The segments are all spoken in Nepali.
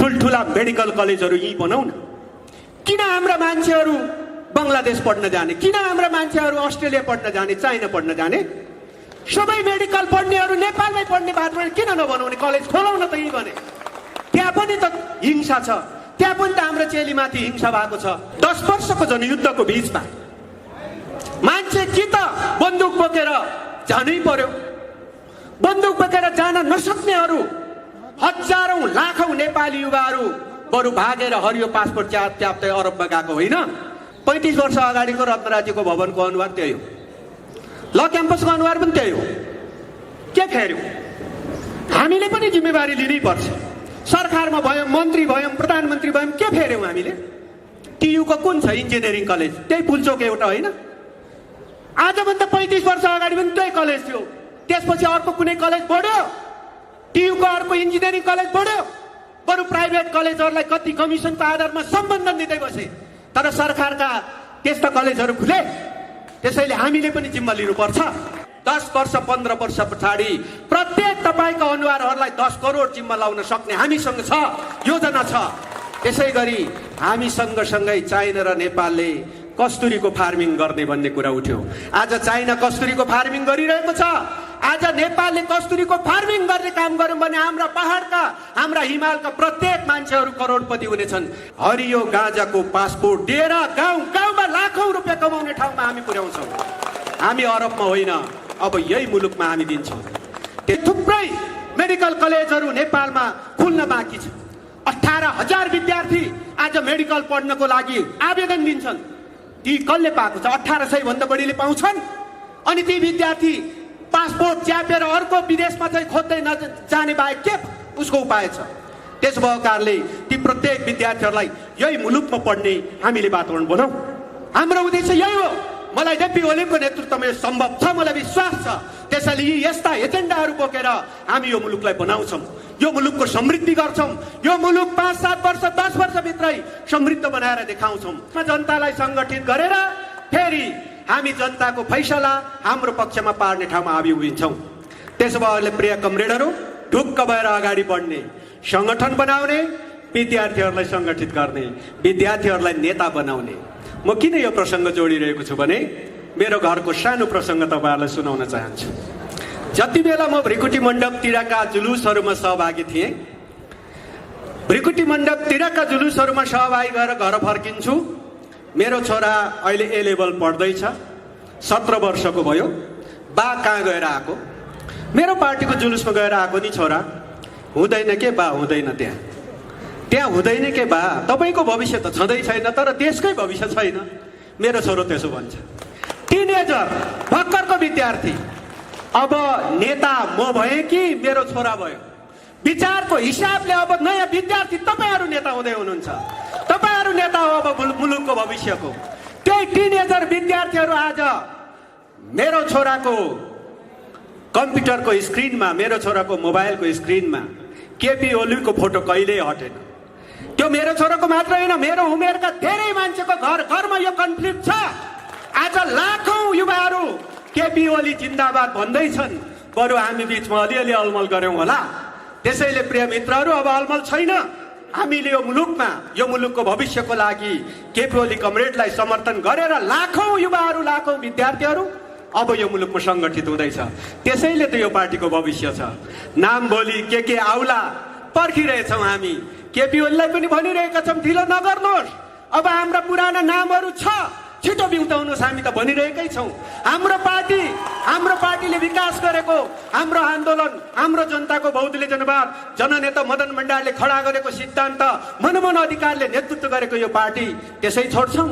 ठुल्ठुला मेडिकल कलेजहरू यहीँ बनाऊ न। किन हाम्रा मान्छेहरू बङ्गलादेश पढ्न जाने, किन हाम्रा मान्छेहरू अस्ट्रेलिया पढ्न जाने, चाइना पढ्न जाने? सबै मेडिकल पढ्नेहरू नेपालमै पढ्ने बाटोमा किन नबनाउने? कलेज खोलाउन त यहीँ भने। त्यहाँ पनि त हिंसा छ, त्यहाँ पनि त हाम्रो चेलीमाथि हिंसा भएको छ। 10 वर्षको जनयुद्धको बीचमा मान्छे कि त बन्दुक बोकेर जानै पर्यो, बन्दुक बोकेर जान नसक्नेहरू हजारौं लाखौं नेपाली युवाहरू बरु भागेर हरियो पासपोर्ट च्याप्दै अरबमा गएको होइन। 35 वर्ष अगाडिको रत्नराज्यको भवनको अनुहार त्यही हो, ल क्याम्पसको अनुहार पनि त्यही हो। के फेर्यो? हामीले पनि जिम्मेवारी लिनै पर्छ। सरकारमा भयौँ, मन्त्री भयौँ, प्रधानमन्त्री भयौँ, के फेर्यौँ हामीले? टियुको कुन छ इन्जिनियरिङ कलेज? त्यही पुल्चोक एउटा होइन? आजभन्दा 35 वर्ष अगाडि पनि त्यही कलेज थियो। त्यसपछि अर्को कुनै कलेज बढ्यो? टियुको अर्को इन्जिनियरिङ कलेज बढ्यो? बरु प्राइभेट कलेजहरूलाई कति कमिसनको आधारमा सम्बन्धन दिँदै बसे। तर सरकारका त्यस्ता कलेजहरू खुले। त्यसैले हामीले पनि जिम्मा लिनुपर्छ। 10 वर्ष 15 वर्ष पछाडि प्रत्येक तपाईँका अनुहारहरूलाई 10 करोड जिम्मा लाउन सक्ने हामीसँग छ, योजना छ। त्यसै गरी हामी सँगसँगै चाइना र नेपालले कस्तुरीको फार्मिङ गर्ने भन्ने कुरा उठ्यो। आज चाइना कस्तुरीको फार्मिङ गरिरहेको छ। आज नेपालले कस्तुरीको फार्मिङ गर्ने काम गर्यौं भने हाम्रा पहाडका, हाम्रा हिमालका प्रत्येक मान्छेहरू करोडपति हुनेछन्। हरियो गाँजाको पासपोर्ट दिएर गाउँ गाउँमा लाखौं रुपियाँ कमाउने ठाउँमा हामी पुर्याउँछौँ। हामी अरबमा होइन, अब यही मुलुकमा हामी दिन्छौँ। थुप्रै मेडिकल कलेजहरू नेपालमा खुल्न बाँकी छ। 18,000 विद्यार्थी आज मेडिकल पढ्नको लागि आवेदन दिन्छन्। ती कसले पाएको छ? 1800 भन्दा बढीले पाउँछन्। अनि ती विद्यार्थी पासपोर्ट च्यापेर अर्को विदेशमा चाहिँ खोज्दै नजाने बाहेक के उसको उपाय छ? त्यस भएकाले ती प्रत्येक विद्यार्थीहरूलाई यही मुलुकमा पढ्ने हामीले वातावरण बनाऊ। हाम्रो उद्देश्य यही हो। मलाई जेपी ओलीको नेतृत्वमा यो सम्भव छ, मलाई विश्वास छ। त्यसैले यी यस्ता एजेन्डाहरू बोकेर हामी यो मुलुकलाई बनाउँछौँ, यो मुलुकको समृद्धि गर्छौँ। यो मुलुक 5-7 वर्ष 10 वर्षभित्रै समृद्ध बनाएर देखाउँछौँ। जनतालाई सङ्गठित गरेर फेरि हामी जनताको फैसला हाम्रो पक्षमा पार्ने ठाउँमा हामी उभिन्छौँ। त्यसो भए प्रिय कमरेडहरू, ढुक्क भएर अगाडि बढ्ने, सङ्गठन बनाउने, विद्यार्थीहरूलाई सङ्गठित गर्ने, विद्यार्थीहरूलाई नेता बनाउने। म किन यो प्रसङ्ग जोडिरहेको छु भने मेरो घरको सानो प्रसङ्ग तपाईँहरूलाई सुनाउन चाहन्छु। जति बेला म भृकुटी मण्डपतिरका जुलुसहरूमा सहभागी थिएँ, भृकुटी मण्डपतिरका जुलुसहरूमा सहभागी भएर घर फर्किन्छु। मेरो छोरा अहिले ए लेभल पढ्दैछ, 17 वर्षको भयो। बा कहाँ गएर आएको? मेरो पार्टीको जुलुसमा गएर आएको नि छोरा। हुँदैन के बा? हुँदैन। त्यहाँ हुँदैन के बा? तपाईँको भविष्य त छँदै छैन, तर देशकै भविष्य छैन। मेरो छोरो त्यसो भन्छ। टिनेजर, भर्खरको विद्यार्थी। अब नेता म भएँ कि मेरो छोरा भयो? विचारको हिसाबले अब नयाँ विद्यार्थी तपाईँहरू नेता हुँदै हुनुहुन्छ। तपाईँहरू नेता हो अब मुलुकको भविष्यको। त्यही टिनेजर विद्यार्थीहरू आज मेरो छोराको कम्प्युटरको स्क्रिनमा, मेरो छोराको मोबाइलको स्क्रिनमा केपी ओलीको फोटो कहिल्यै हटेन। त्यो मेरो छोराको मात्र होइन, मेरो उमेरका धेरै मान्छेको घर घरमा यो कन्फ्लिक्ट छ। आज लाखौं युवाहरू केपी ओली जिन्दाबाद भन्दैछन्, बरु हामी बिचमा अलिअलि अलमल गऱ्यौँ होला। त्यसैले प्रिय मित्रहरू, अब अलमल छैन। हामीले यो मुलुकमा, यो मुलुकको भविष्यको लागि केपी ओली कमरेडलाई समर्थन गरेर लाखौं युवाहरू, लाखौं विद्यार्थीहरू अब यो मुलुकमा सङ्गठित हुँदैछ। त्यसैले त यो पार्टीको भविष्य छ। नाम भोलि के आउला पर्खिरहेछौँ हामी। केपी ओलीलाई पनि भनिरहेका छौँ, ढिलो नगर्नुहोस्। अब हाम्रा पुराना नामहरू छ, छिटो बिउताउनुहोस्। हामी त भनिरहेकै छौँ। हाम्रो पार्टीले विकास गरेको, हाम्रो आन्दोलन, हाम्रो जनताको बहुदलीय जनवाद, जननेता मदन भण्डारले खडा गरेको सिद्धान्त, मनमोहन अधिकारले नेतृत्व गरेको यो पार्टी त्यसै छोड्छौँ?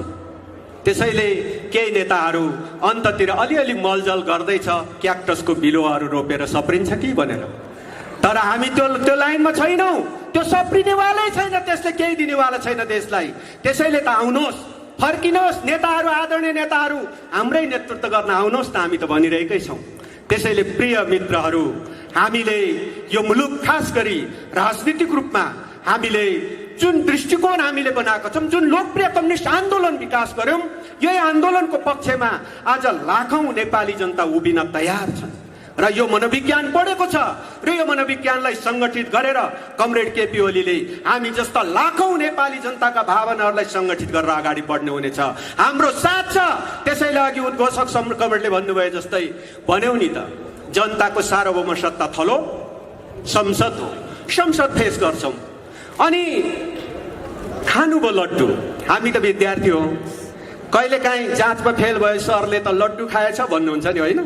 त्यसैले केही नेताहरू अन्ततिर अलिअलि मलजल गर्दैछ, क्याक्टसको बिरुवाहरू रोपेर सप्रिन्छ कि भनेर। तर हामी त्यो लाइनमा छैनौँ। त्यो सप्रिनेवालै छैन, त्यसले केही दिनेवाला छैन देशलाई। त्यसैले त आउनुहोस्, फर्किनुहोस्। नेताहरू, आदरणीय नेताहरू हाम्रै नेतृत्व गर्न आउनुहोस् न, हामी त भनिरहेकै छौँ। त्यसैले प्रिय मित्रहरू, हामीले यो मुलुक, खास गरी राजनीतिक रूपमा हामीले जुन दृष्टिकोण हामीले बनाएको छौँ, जुन लोकप्रिय कम्युनिस्ट आन्दोलन विकास गर्यौँ, यही आन्दोलनको पक्षमा आज लाखौं नेपाली जनता उभिन तयार छन्। र यो मनोविज्ञान पढेको छ र यो मनोविज्ञानलाई सङ्गठित गरेर कमरेड केपी ओलीले हामी जस्ता लाखौं नेपाली जनताका भावनाहरूलाई सङ्गठित गरेर अगाडि बढ्ने हुनेछ। हाम्रो साथ छ। त्यसैले अघि उद्घोषक कमरेडले भन्नुभयो जस्तै भन्यौ नि त, जनताको सार्वभौम सत्ता थलो संसद हो, संसद फेस गर्छौं। अनि खानुभयो लड्डु, हामी त विद्यार्थी हो, कहिलेकाहीँ जाँचमा फेल भयो सरले त लड्डु खाएछ भन्नुहुन्छ नि, होइन?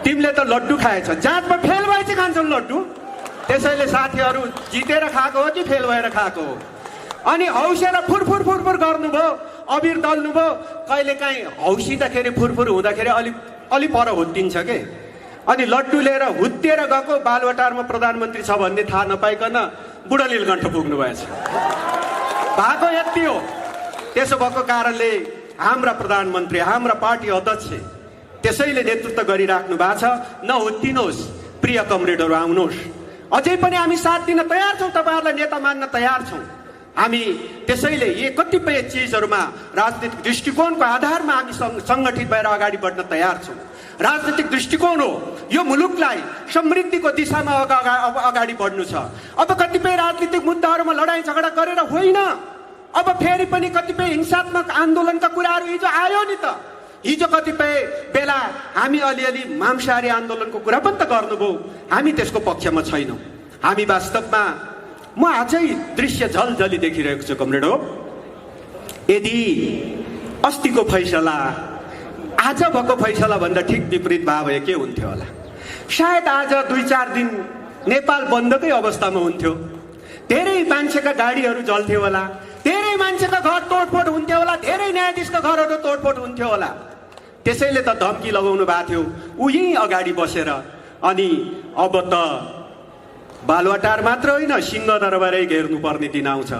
तिमीले त लड्डु खाएछ, जाँचमा फेल भए चाहिँ खान्छौ लड्डु। त्यसैले साथीहरू जितेर खाएको हो कि फेल भएर खाएको हो? अनि हौसेर फुरफुर फुरफुर गर्नुभयो, अबिर दल्नुभयो। कहिलेकाहीँ हौसिँदाखेरि फुरफुर हुँदाखेरि अलि पर हुत्तिन्छ के। अनि लड्डु लिएर हुत्तिएर गएको, बालुवाटारमा प्रधानमन्त्री छ भन्ने थाहा नपाइकन बुढा नीलकण्ठ पुग्नु भएछ। भएको यति हो। त्यसो भएको कारणले हाम्रा प्रधानमन्त्री, हाम्रा पार्टी अध्यक्ष त्यसैले नेतृत्व गरिराख्नु भएको छ। नहुत्तिनुहोस् प्रिय कमरेडहरू, आउनुहोस्। अझै पनि हामी साथ दिन तयार छौँ, तपाईँहरूलाई नेता मान्न तयार छौँ हामी। त्यसैले यी कतिपय चिजहरूमा राजनीतिक दृष्टिकोणको आधारमा हामी सङ्गठित भएर अगाडि बढ्न तयार छौँ। राजनीतिक दृष्टिकोण हो यो मुलुकलाई समृद्धिको दिशामा अगाडि बढ्नु छ। अब कतिपय राजनीतिक मुद्दाहरूमा लडाईँ झगडा गरेर होइन, अब फेरि पनि कतिपय हिंसात्मक आन्दोलनका कुराहरू हिजो आयो नि त। हिजो कतिपय बेला हामी अलिअलि मांसाहारी आन्दोलनको कुरा पनि त गर्नुभयो, हामी त्यसको पक्षमा छैनौँ। हामी वास्तवमा म आजै दृश्य झलझली देखिरहेको छु कमरेड हो। यदि अस्तिको फैसला आज भएको फैसला भन्दा ठिक विपरीत भाव भए के हुन्थ्यो होला? सायद आज 2-4 दिन नेपाल बन्दकै अवस्थामा हुन्थ्यो। धेरै मान्छेका गाडीहरू जल्थ्यो होला, धेरै मान्छेका घर तोडफोड हुन्थ्यो होला, धेरै न्यायाधीशका घरहरू तोडफोड हुन्थ्यो होला। त्यसैले त धम्की लगाउनु भएको थियो ऊ यहीँ अगाडि बसेर। अनि अब त बालुवाटार मात्र होइन, सिंहदरबारै घेर्नुपर्ने दिन आउँछ।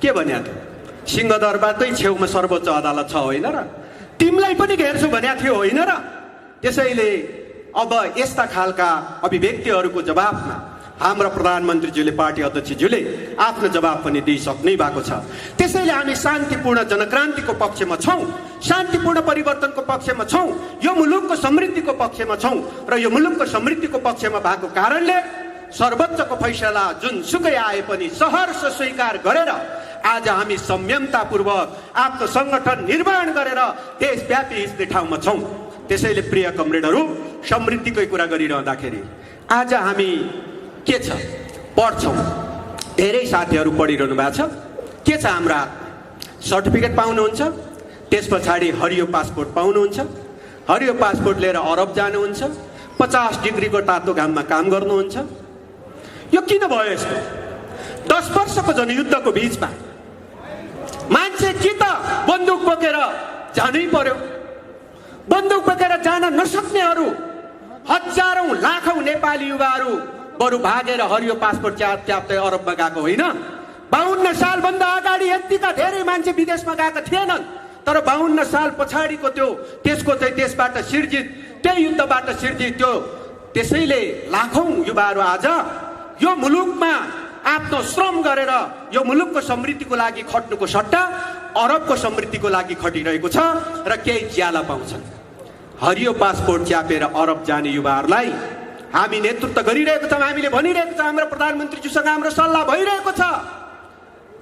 के भन्या थियो? सिंहदरबारकै छेउमा सर्वोच्च अदालत छ, होइन र? तिमीलाई पनि घेर्छु भन्या थियो, होइन र? त्यसैले अब यस्ता खालका अभिव्यक्तिहरूको जवाफमा हाम्रा प्रधानमन्त्रीज्यूले, पार्टी अध्यक्षज्यूले आफ्नो जवाब पनि दिइसक्नै भएको छ। त्यसैले हामी शान्तिपूर्ण जनक्रान्तिको पक्षमा छौँ, शान्तिपूर्ण परिवर्तनको पक्षमा छौँ, यो मुलुकको समृद्धिको पक्षमा छौँ। र यो मुलुकको समृद्धिको पक्षमा भएको कारणले सर्वोच्चको फैसला जुनसुकै आए पनि सहर्ष स्वीकार गरेर आज हामी संयमतापूर्वक आफ्नो सङ्गठन निर्माण गरेर देशव्यापी हिँड्ने ठाउँमा छौँ। त्यसैले प्रिय कमरेडहरू, समृद्धिकै कुरा गरिरहँदाखेरि आज हामी के छ पढ्छौँ। धेरै साथीहरू पढिरहनु भएको छ। के छ हाम्रो सर्टिफिकेट पाउनुहुन्छ, त्यस पछाडि हरियो पासपोर्ट पाउनुहुन्छ। हरियो पासपोर्ट लिएर अरब जानुहुन्छ, 50 डिग्रीको तातो घाममा काम गर्नुहुन्छ। यो किन भयो यस्तो? 10 वर्षको जनयुद्धको बीचमा मान्छे कि त बन्दुक बोकेर जानै पर्यो। बन्दुक बोकेर जान नसक्नेहरू हजारौं लाखौं नेपाली युवाहरू बरु भागेर हरियो पासपोर्ट च्याप्दै अरबमा गएको होइन। 52 सालभन्दा अगाडि यतिका धेरै मान्छे विदेशमा गएका थिएनन्। तर 52 साल पछाडिको त्यसको चाहिँ त्यसबाट सिर्जित, त्यही युद्धबाट सिर्जित त्यो, त्यसैले लाखौं युवाहरू आज यो मुलुकमा आफ्नो श्रम गरेर यो मुलुकको समृद्धिको लागि खट्नुको सट्टा अरबको समृद्धिको लागि खटिरहेको छ र केही ज्याला पाउँछन्। हरियो पासपोर्ट च्यापेर अरब जाने युवाहरूलाई हामी नेतृत्व गरिरहेको छौँ। हामीले भनिरहेको छौँ, हाम्रो प्रधानमन्त्रीज्यूसँग हाम्रो सल्लाह भइरहेको छ।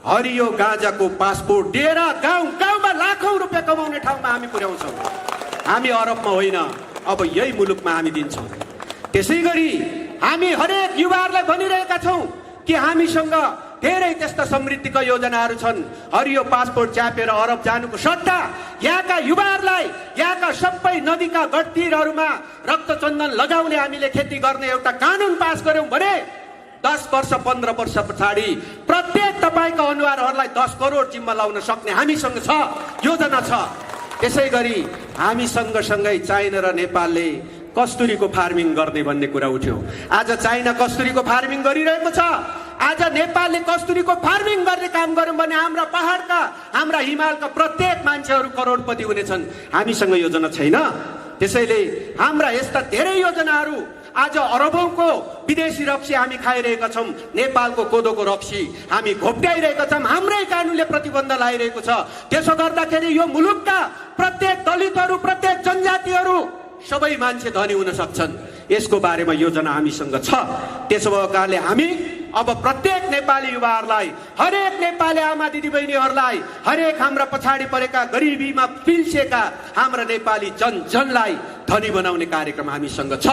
हरियो गाँजाको पासपोर्ट दिएर गाउँ गाउँमा लाखौं रुपियाँ कमाउने ठाउँमा हामी पुर्याउँछौँ। हामी अरबमा होइन, अब यही मुलुकमा हामी दिन्छौँ। त्यसै गरी हामी हरेक युवाहरूलाई भनिरहेका छौँ कि हामीसँग धेरै त्यस्ता समृद्धिका योजनाहरू छन्। हरियो पासपोर्ट च्यापेर अरब जानुको सट्टा यहाँका युवाहरूलाई यहाँका सबै नदीका गडतीरहरूमा रक्तचन्दन लगाउने हामीले खेती गर्ने एउटा कानुन पास गर्यौं भने 10 वर्ष 15 वर्ष पछाडि प्रत्येक तपाईँका अनुहारहरूलाई 10 करोड जिम्मा लाउन सक्ने हामीसँग छ, योजना छ। त्यसै गरी हामी सँगसँगै चाइना र नेपालले कस्तुरीको फार्मिङ गर्ने भन्ने कुरा उठ्यो। आज चाइना कस्तुरीको फार्मिङ गरिरहेको छ। आज नेपालले कस्तुरीको फार्मिङ गर्ने काम गर्यौं भने हाम्रा पहाडका, हाम्रा हिमालका प्रत्येक मान्छेहरू करोडपति हुनेछन्। हामीसँग योजना छैन। त्यसैले हाम्रा यस्ता धेरै योजनाहरू आज अरबौंको विदेशी रक्सी हामी खाइरहेका छौं। नेपालको कोदोको रक्सी हामी घोप्ट्याइरहेका छौं। हाम्रै कानुनले प्रतिबन्ध लगाइरहेको छ। त्यसो गर्दाखेरि यो मुलुकका प्रत्येक दलितहरू, प्रत्येक जनजातिहरू सबै मान्छे धनी हुन सक्छन्। यसको बारेमा योजना हामीसँग छ। त्यसो भएको कारणले हामी अब प्रत्येक नेपाली युवाहरूलाई, हरेक नेपाली आमा दिदीबहिनीहरूलाई, हरेक हाम्रा पछाडि परेका गरिबीमा पिल्सेका हाम्रा नेपाली जनजनलाई धनी बनाउने कार्यक्रम हामीसँग छ।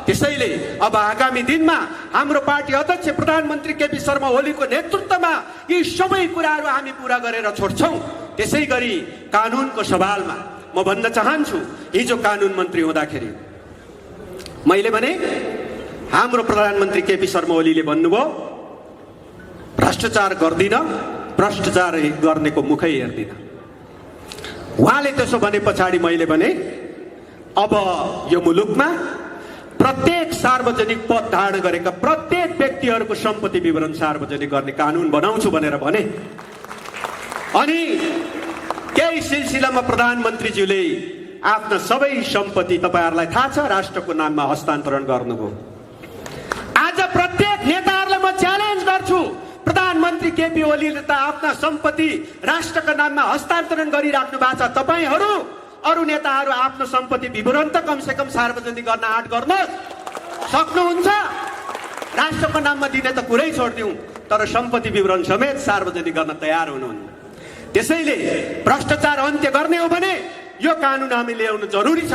त्यसैले अब आगामी दिनमा हाम्रो पार्टी अध्यक्ष प्रधानमन्त्री केपी शर्मा ओलीको नेतृत्वमा यी सबै कुराहरू हामी पूरा गरेर छोड्छौँ। त्यसै गरी कानुनको सवालमा म भन्न चाहन्छु, हिजो कानुन मन्त्री हुँदाखेरि मैले भने हाम्रो प्रधानमन्त्री केपी शर्मा ओलीले भन्नुभयो भ्रष्टाचार गर्दिन, भ्रष्टाचार गर्नेको मुखै हेर्दिन। उहाँले त्यसो भने पछाडि मैले भने अब यो मुलुकमा प्रत्येक सार्वजनिक पद धारण गरेका प्रत्येक व्यक्तिहरूको सम्पत्ति विवरण सार्वजनिक गर्ने कानुन बनाउँछु भनेर भने। अनि केही सिलसिलामा प्रधानमन्त्रीज्यूले आफ्ना सबै सम्पत्ति तपाईहरुलाई थाहा छ राष्ट्रको नाममा हस्तान्तरण गर्नुभयो। आज प्रत्येक नेताहरूलाई म च्यालेन्ज गर्छु, प्रधानमन्त्री केपी ओलीले त आफ्ना सम्पत्ति राष्ट्रको नाममा हस्तान्तरण गरिराख्नु भएको छ। तपाईहरु अरु नेताहरू आफ्नो सम्पत्ति विवरण त कमसेकम सार्वजनिक गर्न आँट गर्न सक्नुहुन्छ। राष्ट्रको नाममा दिने त कुरै छोड्दिउँ, तर सम्पत्ति विवरण समेत सार्वजनिक गर्न तयार हुनुहुन्न। त्यसैले भ्रष्टाचार अन्त्य गर्ने हो भने यो कानुन हामी ल्याउनु जरुरी छ।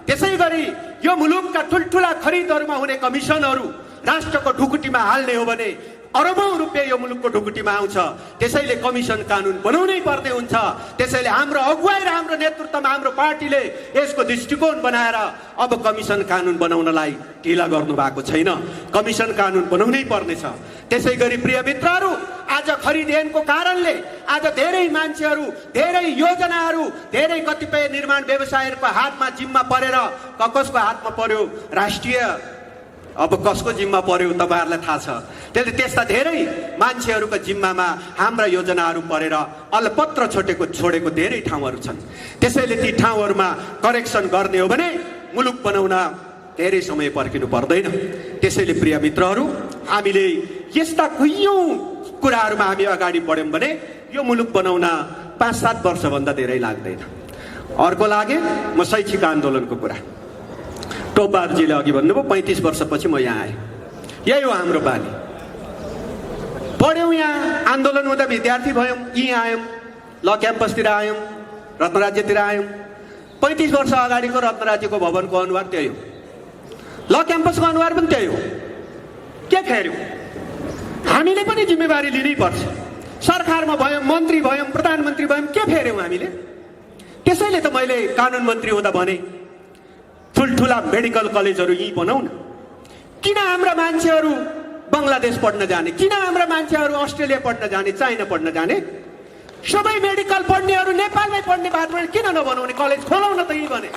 त्यसै गरी यो मुलुकका ठुलठुला खरिदहरुमा हुने कमिसनहरु राष्ट्रको ढुकुटीमा हाल्ने हो भने अरबौं रुपैयाँ यो मुलुकको ढुकुटीमा आउँछ। त्यसैले कमिसन कानुन बनाउनै पर्ने हुन्छ। त्यसैले हाम्रो अगुवाई र हाम्रो नेतृत्वमा हाम्रो पार्टीले यसको दृष्टिकोण बनाएर अब कमिसन कानुन बनाउनलाई ढिला गर्नु भएको छैन, कमिसन कानुन बनाउनै पर्नेछ। त्यसै गरी प्रिय मित्रहरू, आज खरिद ऐनको कारणले आज धेरै मान्छेहरू, धेरै योजनाहरू, धेरै कतिपय निर्माण व्यवसायीहरूको हातमा जिम्मा परेर कसको हातमा पर्यो, राष्ट्रिय अब कसको जिम्मा पर्यो तपाईहरुलाई थाहा छ। त्यसले त्यस्ता धेरै मान्छेहरूको जिम्मामा हाम्रा योजनाहरू परेर अलपत्र छोडेको धेरै ठाउँहरू छन्। त्यसैले ती ठाउँहरूमा करेक्सन गर्ने हो भने मुलुक बनाउन धेरै समय पर्खिनु पर्दैन। त्यसैले प्रिय मित्रहरू, हामीले यस्ता कयौं कुराहरूमा हामी अगाडि बढ्यौं भने यो मुलुक बनाउन 5-7 वर्षभन्दा धेरै लाग्दैन। अर्को लागे म शैक्षिक आन्दोलनको कुरा, टोपबहादुरजीले अघि भन्नुभयो 35 वर्षपछि म यहाँ आएँ। यही हो हाम्रो बानी। पढ्यौं, यहाँ आन्दोलन हुँदा विद्यार्थी भयौं, यहाँ आयौं, ल क्याम्पसतिर आयौं, रत्नराज्यतिर आयौं। 35 वर्ष अगाडिको रत्नराज्यको भवनको अनुहार त्यही हो, ल क्याम्पसको अनुहार पनि त्यही हो। के फेर्यौं? हामीले पनि जिम्मेवारी लिनै पर्छ। सरकारमा भयौं, मन्त्री भयौं, प्रधानमन्त्री भयौं, के फेर्यौं हामीले? त्यसैले त मैले कानुन मन्त्री हुँदा भने ठुलठुला मेडिकल कलेजहरू यही बनाऊ न। किन हाम्रा मान्छेहरू बङ्गलादेश पढ्न जाने? किन हाम्रा मान्छेहरू अस्ट्रेलिया पढ्न जाने, चाइना पढ्न जाने? सबै मेडिकल पढ्नेहरू नेपालमै पढ्ने बाटो किन नबनाउने? कलेज खोलौ न त। यही भने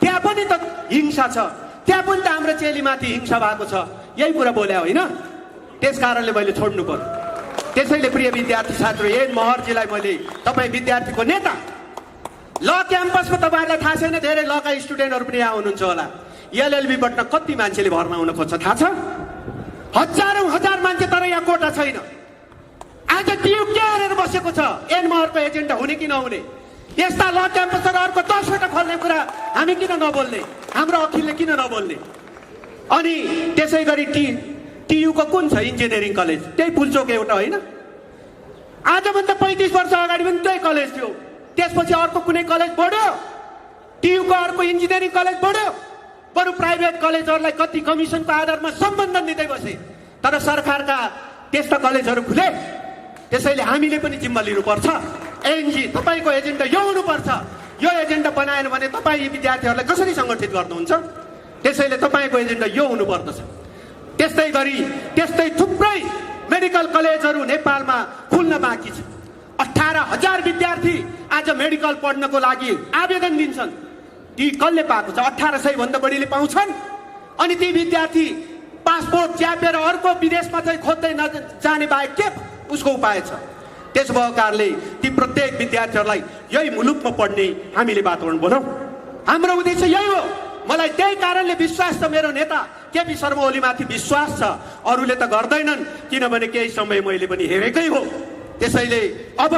त्यहाँ पनि त हिंसा छ, त्यहाँ पनि त हाम्रो चेलीमाथि हिंसा भएको छ। यही कुरा बोल्या होइन? त्यस कारणले मैले छोड्नु पर्यो। त्यसैले प्रिय विद्यार्थी छात्र एन महर्जीलाई मैले, तपाईँ विद्यार्थीको नेता, ल क्याम्पसमा तपाईहरुलाई थाहा छैन, धेरै लका स्टुडेन्टहरू पनि यहाँ हुनुहुन्छ होला। एलएलबी पढ्न कति मान्छेले भर्ना हुन खोज्छ थाहा छ? हजारौं हजार मान्छे, तर यहाँ कोटा छैन। आज टियु के गरेर बसेको छ? एन महरको एजेन्डा हुने कि नहुने? यस्ता ल क्याम्पसहरू अर्को 10वटा खोल्ने कुरा हामी किन नबोल्ने? हाम्रो अखिलले किन नबोल्ने? अनि त्यसै गरी टियुको कुन छ इन्जिनियरिङ कलेज? त्यही पुल्चोक एउटा होइन? आजभन्दा 35 वर्ष अगाडि पनि त्यही कलेज थियो। त्यसपछि अर्को कुनै कलेज बढ्यो? टियुको अर्को इन्जिनियरिङ कलेज बढ्यो? बरु प्राइभेट कलेजहरूलाई कति कमिसनको आधारमा सम्बन्धन दिँदै बसे, तर सरकारका त्यस्ता कलेजहरू खुले। त्यसैले हामीले पनि जिम्मा लिनुपर्छ। एनजी तपाईको एजेन्डा यो हुनुपर्छ। यो एजेन्डा बनाएन भने तपाईँ यी विद्यार्थीहरूलाई कसरी सङ्गठित गर्नुहुन्छ? त्यसैले तपाईको एजेन्डा यो हुनुपर्दछ। त्यस्तै गरी त्यस्तै थुप्रै मेडिकल कलेजहरू नेपालमा खुल्न बाँकी छ। 18,000 विद्यार्थी आज मेडिकल पढ्नको लागि आवेदन दिन्छन्। ती कसले पाएको छ? 1800 भन्दा बढीले पाउँछन्। अनि ती विद्यार्थी पासपोर्ट च्यापेर अर्को विदेशमा चाहिँ खोज्दै नजाने बाहेक के उसको उपाय छ? त्यसो भएको कारणले ती प्रत्येक विद्यार्थीहरूलाई यही मुलुकमा पढ्ने हामीले वातावरण बनाऊ। हाम्रो उद्देश्य यही हो। मलाई त्यही कारणले विश्वास छ, मेरो नेता केपी शर्मा ओलीमाथि विश्वास छ। अरूले त गर्दैनन्, किनभने केही समय मैले पनि हेरेकै हो। त्यसैले अब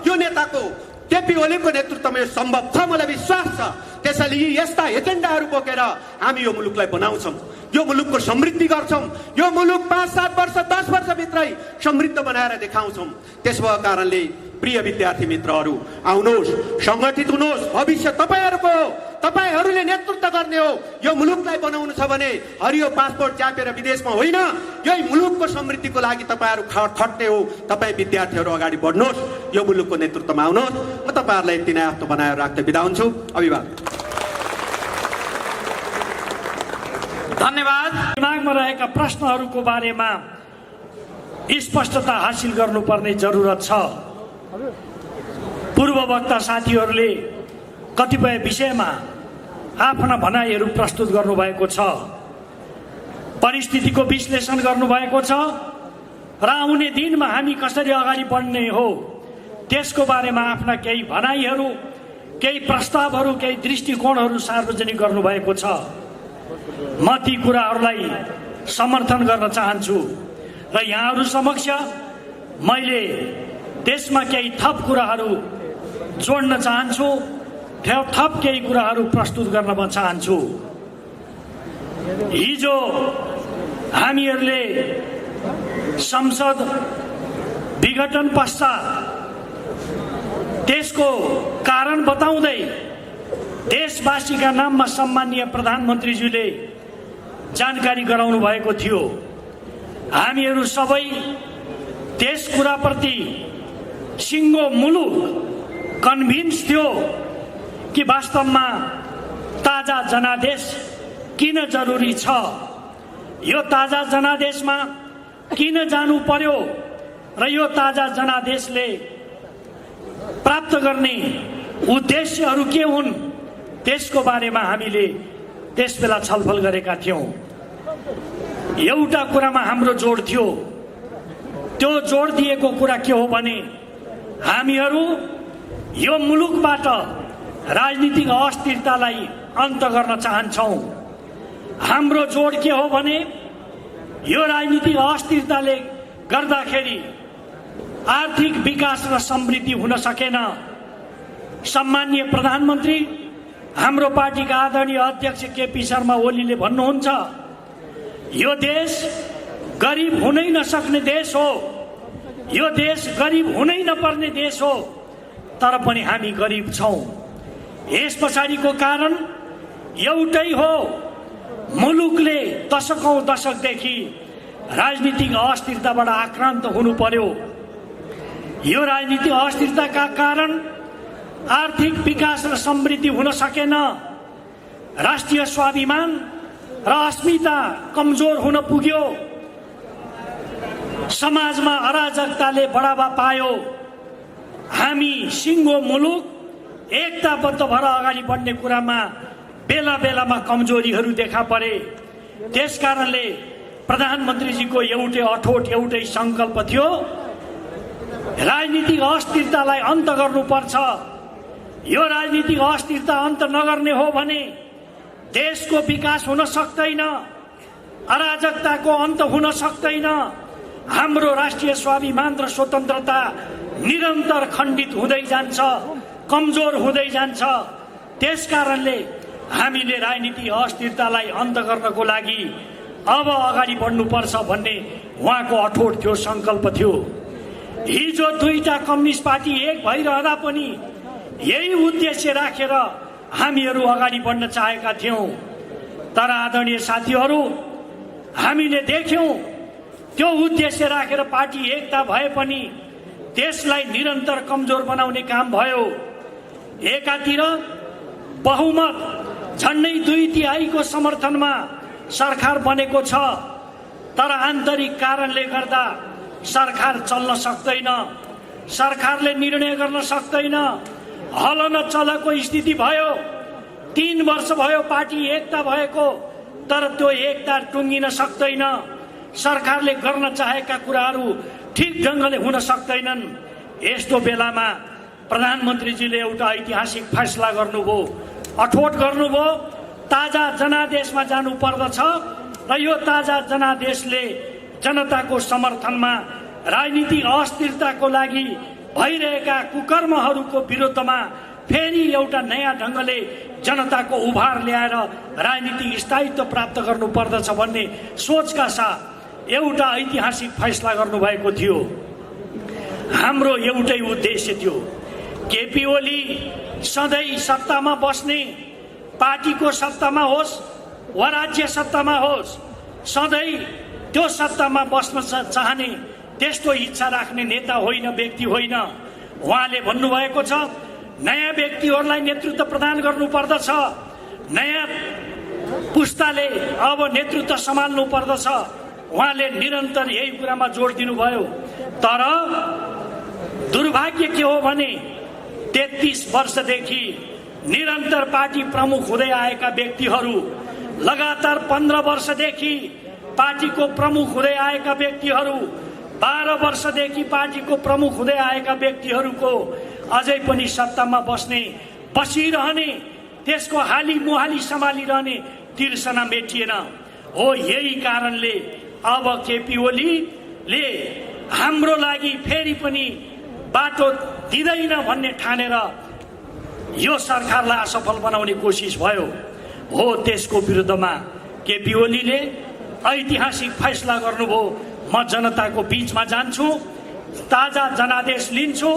यो नेताको केपी ओलीको नेतृत्वमा यो सम्भव छ, मलाई विश्वास छ। त्यसैले यी यस्ता एजेन्डाहरू बोकेर हामी यो मुलुकलाई बनाउँछौँ, यो मुलुकको समृद्धि गर्छौँ, यो मुलुक 5-7 वर्ष 10 वर्षभित्रै समृद्ध बनाएर देखाउँछौँ। त्यस भएको कारणले प्रिय विद्यार्थी मित्रहरू, आउनुहोस्, सङ्गठित हुनुहोस्। भविष्य तपाईँहरूको हो, तपाईँहरूले नेतृत्व गर्ने हो। यो मुलुकलाई बनाउनु छ भने हरियो पासपोर्ट च्यापेर विदेशमा होइन, यही मुलुकको समृद्धिको लागि तपाईँहरू खट्ने हो। तपाईँ विद्यार्थीहरू अगाडि बढ्नुहोस्, यो मुलुकको नेतृत्वमा आउनुहोस्। म तपाईँहरूलाई यति नै आफ्नो बनाएर राख्दै बिदा हुन्छु। अभिवादन। धन्यवाद। दिमागमा रहेका प्रश्नहरूको बारेमा स्पष्टता हासिल गर्नुपर्ने जरुरत छ। पूर्ववक्ता साथीहरूले कतिपय विषयमा आफ्ना भनाइहरू प्रस्तुत गर्नुभएको छ, परिस्थितिको विश्लेषण गर्नुभएको छ र आउने दिनमा हामी कसरी अगाडि बढ्ने हो त्यसको बारेमा आफ्ना केही भनाइहरू, केही प्रस्तावहरू, केही दृष्टिकोणहरू सार्वजनिक गर्नुभएको छ। म ती कुराहरूलाई समर्थन गर्न चाहन्छु र यहाँहरू समक्ष मैले त्यसमा केही थप कुराहरू जोड्न चाहन्छु, थप केही कुराहरू प्रस्तुत गर्न म चाहन्छु। हिजो हामीहरूले संसद विघटन पश्चात त्यसको कारण बताउँदै देशवासीका नाममा सम्माननीय प्रधानमन्त्रीज्यूले जानकारी गराउनु भएको थियो। हामीहरू सबै त्यस कुराप्रति सिङ्गो मुलुक कन्भिन्स थियो कि वास्तवमा ताजा जनादेश किन जरुरी छ, यो ताजा जनादेशमा किन जानु पर्यो र यो ताजा जनादेशले प्राप्त गर्ने उद्देश्यहरू के हुन् त्यसको बारेमा हामीले त्यसबेला छलफल गरेका थियौँ। एउटा कुरामा हाम्रो जोड थियो, त्यो जोड दिएको कुरा के हो भने हामीहरू यो मुलुकबाट राजनीतिक अस्थिरतालाई अन्त गर्न चाहन्छौँ। हाम्रो जोड के हो भने यो राजनीतिक अस्थिरताले गर्दाखेरि आर्थिक विकास र समृद्धि हुन सकेन। सम्माननीय प्रधानमन्त्री हाम्रो पार्टीका आदरणीय अध्यक्ष केपी शर्मा ओलीले भन्नुहुन्छ, यो देश गरिब हुनै नसक्ने देश हो, यो देश गरिब हुनै नपर्ने देश हो, तर पनि हामी गरिब छौँ। यस पछाडिको कारण एउटै हो, मुलुकले दशकौं दशकदेखि राजनीतिक अस्थिरताबाट आक्रान्त हुनु पर्यो। यो राजनीतिक अस्थिरताका कारण आर्थिक विकास र समृद्धि हुन सकेन। राष्ट्रिय स्वाभिमान र अस्मिता कमजोर हुन पुग्यो। समाजमा अराजकताले बढावा पायो। हामी सिङ्गो मुलुक एकताबद्ध भएर अगाडि बढ्ने कुरामा बेला बेलामा कमजोरीहरू देखा परे। त्यसकारणले प्रधानमन्त्रीजीको एउटै अठोट एउटै सङ्कल्प थियो, राजनीतिक अस्थिरतालाई अन्त गर्नुपर्छ। यो राजनीतिक अस्थिरता अन्त नगर्ने हो भने देशको विकास हुन सक्दैन, अराजकताको अन्त हुन सक्दैन। हाम्रो राष्ट्रिय स्वाभिमान र स्वतन्त्रता निरन्तर खण्डित हुँदै जान्छ, कमजोर हुँदै जान्छ। त्यसकारणले हामीले राजनीतिक अस्थिरतालाई अन्त गर्नको लागि अब अगाडि बढ्नुपर्छ भन्ने उहाँको अठोट थियो, सङ्कल्प थियो। हिजो दुईटा कम्युनिस्ट पार्टी एक भइरहँदा पनि यही उद्देश्य राखेर हामीहरू अगाडि बढ्न चाहेका थियौँ। तर आदरणीय साथीहरू, हामीले देख्यौँ त्यो उद्देश्य राखेर पार्टी एकता भए पनि देशलाई निरन्तर कमजोर बनाउने काम भयो। एकातिर बहुमत झन्डै 2/3 समर्थनमा सरकार बनेको छ, तर आन्तरिक कारणले गर्दा सरकार चल्न सक्दैन, सरकारले निर्णय गर्न सक्दैन, हलन चलको स्थिति भयो। 3 वर्ष भयो पार्टी एकता भएको, तर त्यो एकता टुङ्गिन सक्दैन। सरकारले गर्न चाहेका कुराहरू ठिक ढङ्गले हुन सक्दैनन्। यस्तो बेलामा प्रधानमन्त्रीजीले एउटा ऐतिहासिक फैसला गर्नुभयो, अठोट गर्नुभयो, ताजा जनादेशमा जानु पर्दछ र यो ताजा जनादेशले जनताको समर्थनमा राजनीतिक अस्थिरताको लागि भइरहेका कुकर्महरूको विरुद्धमा फेरि एउटा नयाँ ढङ्गले जनताको उभार ल्याएर राजनीतिक स्थायित्व प्राप्त गर्नुपर्दछ भन्ने सोचका साथ एउटा ऐतिहासिक फैसला गर्नुभएको थियो। हाम्रो एउटै उद्देश्य थियो, केपी ओली सधैँ सत्तामा बस्ने, पार्टीको सत्तामा होस् वा राज्य सत्तामा होस्, सधैँ त्यो सत्तामा बस्न चाहने त्यस्तो इच्छा राख्ने नेता होइन, व्यक्ति होइन। उहाँले भन्नुभएको छ, नयाँ व्यक्तिहरूलाई नेतृत्व प्रदान गर्नुपर्दछ, नयाँ पुस्ताले अब नेतृत्व सम्हाल्नु पर्दछ। उहाँले निरन्तर यही कुरामा जोड दिनुभयो। तर दुर्भाग्य के हो भने 33 वर्षदेखि निरन्तर पार्टी प्रमुख हुँदै आएका व्यक्तिहरू, लगातार 15 वर्षदेखि पार्टीको प्रमुख हुँदै आएका व्यक्तिहरू, 12 वर्षदेखि पार्टीको प्रमुख हुँदै आएका व्यक्तिहरूको अझै पनि सत्तामा बसिरहने, त्यसको हाली मुहाली सम्हालिरहने तिर्सना मेटिएन। हो यही कारणले अब केपी ओलीले हाम्रो लागि फेरि पनि बाटो दिँदैन भन्ने ठानेर यो सरकारलाई असफल बनाउने कोसिस भयो। हो त्यसको विरुद्धमा केपी ओलीले ऐतिहासिक फैसला गर्नुभयो, म जनताको बीचमा जान्छु, ताजा जनादेश लिन्छु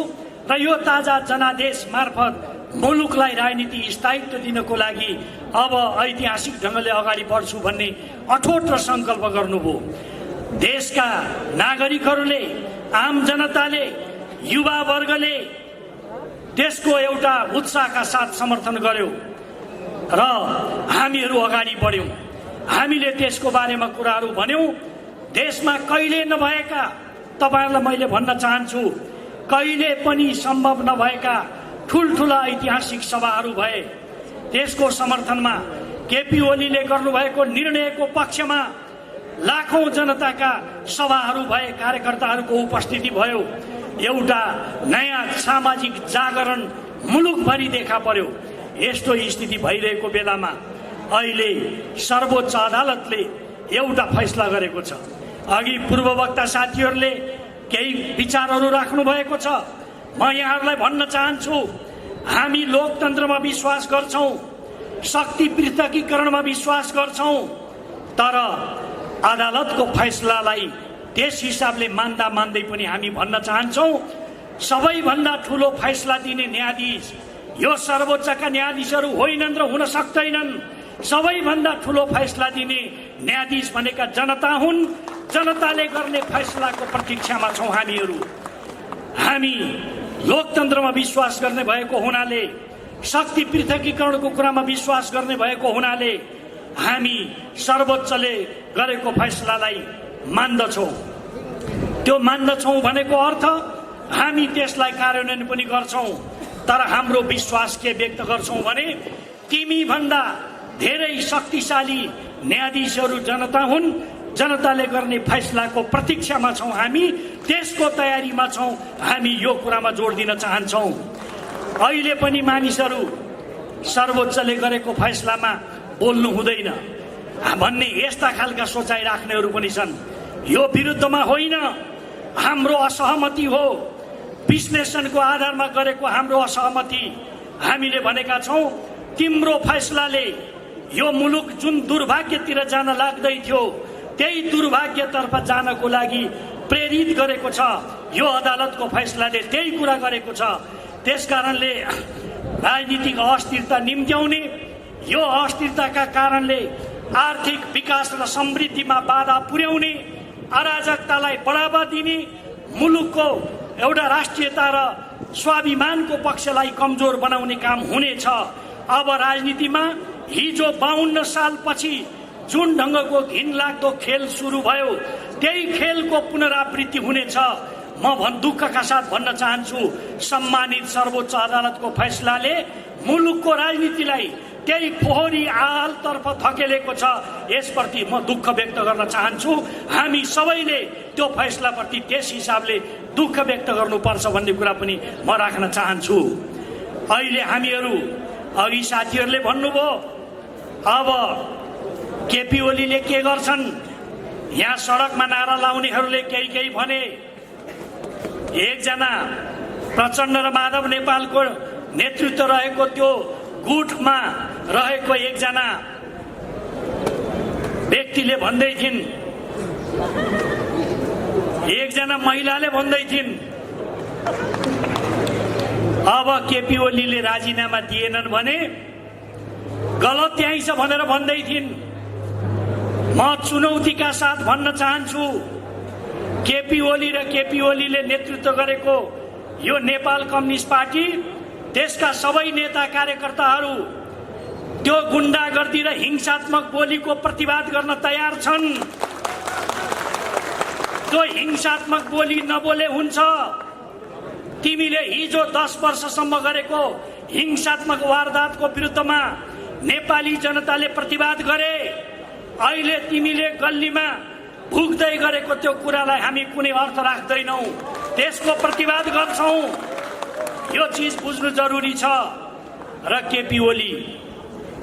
र यो ताजा जनादेश मार्फत मुलुकलाई राजनीति स्थायित्व दिनको लागि अब ऐतिहासिक ढङ्गले अगाडि बढ्छु भन्ने अठोट र सङ्कल्प गर्नुभयो। देशका नागरिकहरूले, आम जनताले, युवा वर्गले त्यसको एउटा उत्साहका साथ समर्थन गर्यो र हामीहरू अगाडि बढ्यौँ। हामीले त्यसको बारेमा कुराहरू भन्यौँ। देशमा कहिले नभएका, तपाईँहरूलाई मैले भन्न चाहन्छु, कहिले पनि सम्भव नभएका ठुल्ठुला ऐतिहासिक सभाहरू भए। त्यसको समर्थनमा केपी ओलीले गर्नुभएको निर्णयको पक्षमा लाखौं जनताका सभाहरू भए, कार्यकर्ताहरूको उपस्थिति भयो। एउटा नयाँ सामाजिक जागरण मुलुकभरि देखा पर्यो। यस्तो स्थिति भइरहेको बेलामा अहिले सर्वोच्च अदालतले एउटा फैसला गरेको छ। अघि पूर्ववक्ता साथीहरूले केही विचारहरू राख्नु भएको छ। म यहाँहरूलाई भन्न चाहन्छु, हामी लोकतन्त्रमा विश्वास गर्छौँ, शक्ति पृथकीकरणमा विश्वास गर्छौँ, तर अदालतको फैसलालाई त्यस हिसाबले मान्दा मान्दै पनि हामी भन्न चाहन्छौँ, सबैभन्दा ठुलो फैसला दिने न्यायाधीश यो सर्वोच्चका न्यायाधीशहरू होइनन् र हुन सक्दैनन्। सबैभन्दा ठुलो फैसला दिने न्यायाधीश भनेका जनता हुन्। जनताले गर्ने फैसलाको प्रतीक्षामा छौँ हामीहरू। हामी लोकतन्त्रमा विश्वास गर्ने भएको हुनाले, शक्ति पृथकीकरणको कुरामा विश्वास गर्ने भएको हुनाले हामी सर्वोच्चले गरेको फैसलालाई मान्दछौँ। त्यो मान्दछौँ भनेको अर्थ हामी त्यसलाई कार्यान्वयन पनि गर्छौँ। तर हाम्रो विश्वास के व्यक्त गर्छौँ भने तिमी भन्दा धेरै शक्तिशाली न्यायाधीशहरू जनता हुन्। जनताले गर्ने फैसलाको प्रतीक्षामा छौँ हामी, त्यसको तयारीमा छौँ। हामी यो कुरामा जोड दिन चाहन्छौँ। अहिले पनि मानिसहरू सर्वोच्चले गरेको फैसलामा बोल्नु हुँदैन भन्ने यस्ता खालका सोचाइ राख्नेहरू पनि छन्। यो विरुद्धमा होइन, हाम्रो असहमति हो। विश्लेषणको आधारमा गरेको हाम्रो असहमति। हामीले भनेका छौँ, तिम्रो फैसलाले यो मुलुक जुन दुर्भाग्यतिर जान लाग्दै थियो त्यही दुर्भाग्यतर्फ जानको लागि प्रेरित गरेको छ। यो अदालतको फैसलाले त्यही कुरा गरेको छ। त्यसकारणले राजनीतिक अस्थिरता निम्त्याउने, यो अस्थिरताका कारणले आर्थिक विकास र समृद्धिमा बाधा पुर्याउने, अराजकतालाई बढावा दिने, मुलुकको एउटा राष्ट्रियता र स्वाभिमानको पक्षलाई कमजोर बनाउने काम हुनेछ। अब राजनीतिमा हिजो 52 सालपछि जुन ढङ्गको घिनलाग्दो खेल सुरु भयो त्यही खेलको पुनरावृत्ति हुनेछ। म दुःखका साथ भन्न चाहन्छु, सम्मानित सर्वोच्च अदालतको फैसलाले मुलुकको राजनीतिलाई त्यही फोहोरी आहालतर्फ धकेलेको छ। यसप्रति म दुःख व्यक्त गर्न चाहन्छु। हामी सबैले त्यो फैसलाप्रति त्यस हिसाबले दुःख व्यक्त गर्नुपर्छ भन्ने कुरा पनि म राख्न चाहन्छु। अहिले हामीहरू, अघि साथीहरूले भन्नुभयो, अब केपी ओलीले के गर्छन्? यहाँ सडकमा नारा लाउनेहरूले केही भने। एकजना प्रचण्ड र माधव नेपालको नेतृत्व रहेको त्यो गुटमा रहेको एकजना व्यक्तिले भन्दै थिइन्, एकजना महिलाले भन्दै थिइन्, अब केपी ओलीले राजीनामा दिएनन् भने गलत त्यही छ भनेर भन्दै थिइन्। म चुनौतीका साथ भन्न चाहन्छु, केपी ओली र केपी ओलीले नेतृत्व गरेको यो नेपाल कम्युनिस्ट पार्टी, त्यसका सबै नेता कार्यकर्ताहरू त्यो गुण्डागर्दी र हिंसात्मक बोलीको प्रतिवाद गर्न तयार छन्। त्यो हिंसात्मक बोली नबोले हुन्छ। तिमीले हिजो 10 वर्षसम्म गरेको हिंसात्मक वारदातको विरुद्धमा नेपाली जनताले प्रतिवाद गरे। अहिले तिमीले गल्लीमा भुक्दै गरेको त्यो कुरालाई हामी कुनै अर्थ राख्दैनौ, त्यसको प्रतिवाद गर्छौं। यो चीज बुझ्नु जरुरी छ। र